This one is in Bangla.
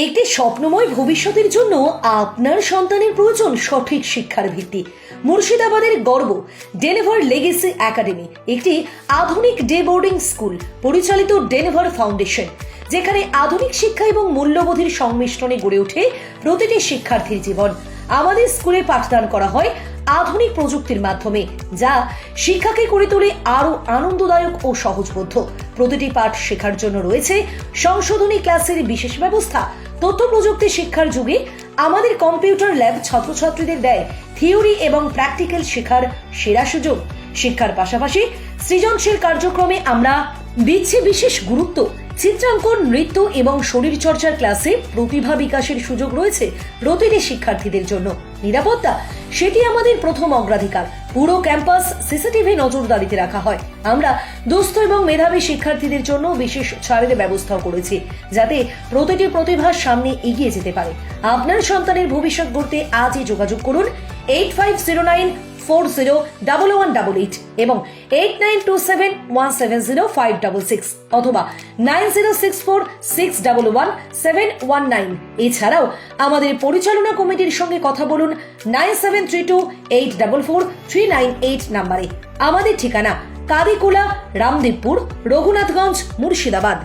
একটি স্বপ্নময় ভবিষ্যতের জন্য আপনার সন্তানের প্রয়োজন সঠিক শিক্ষার ভিত্তি। মুর্শিদাবাদের গর্ব ডেনেভার লেগেসি একাডেমি একটি আধুনিক ডে বোর্ডিং স্কুল পরিচালিত ডেনেভার ফাউন্ডেশন, যেখানে আধুনিক শিক্ষা এবং মূল্যবোধের সংমিশ্রণে গড়ে ওঠে প্রতিটি শিক্ষার্থীর জীবন। আমাদের স্কুলে পাঠদান করা হয় আধুনিক প্রযুক্তির মাধ্যমে, যা শিক্ষাকে করে তোলে আরো আনন্দদায়ক ও সহজবোধ্য। প্রতিটি পাঠ শেখার জন্য রয়েছে সংশোধনী ক্লাসের বিশেষ ব্যবস্থা। তথ্য প্রযুক্তি শিক্ষার যুগে আমাদের কম্পিউটার ল্যাব ছাত্রছাত্রীদের দেয় থিওরি এবং প্র্যাকটিক্যাল শেখার সেরা সুযোগ। শিক্ষার পাশাপাশি সৃজনশীল কার্যক্রমে আমরা দিচ্ছি বিশেষ গুরুত্ব। চিত্রাঙ্কন, নৃত্য এবং শরীরচর্চার ক্লাসে প্রতিভা বিকাশের সুযোগ রয়েছে প্রতিটি শিক্ষার্থীদের জন্য। নিরাপত্তা, সেটি আমাদের প্রথম অগ্রাধিকার। পুরো ক্যাম্পাস সিসিটিভি নজরদারিতে রাখা হয়। আমরা দুস্থ এবং মেধাবী শিক্ষার্থীদের জন্য বিশেষ ছাড়ের ব্যবস্থাও করেছি, যাতে প্রতিটি প্রতিভার সামনে এগিয়ে যেতে পারে। আপনার সন্তানের ভবিষ্যৎ গড়তে আজই যোগাযোগ করুন 8509401188 এবং 8927170566 অথবা 9064611719। এছাড়াও আমাদের পরিচালনা কমিটির সঙ্গে কথা বলুন 9732844398 নম্বরে। আমাদের ঠিকানা কাদিকুলা, রামদেবপুর, রঘুনাথগঞ্জ, মুর্শিদাবাদ।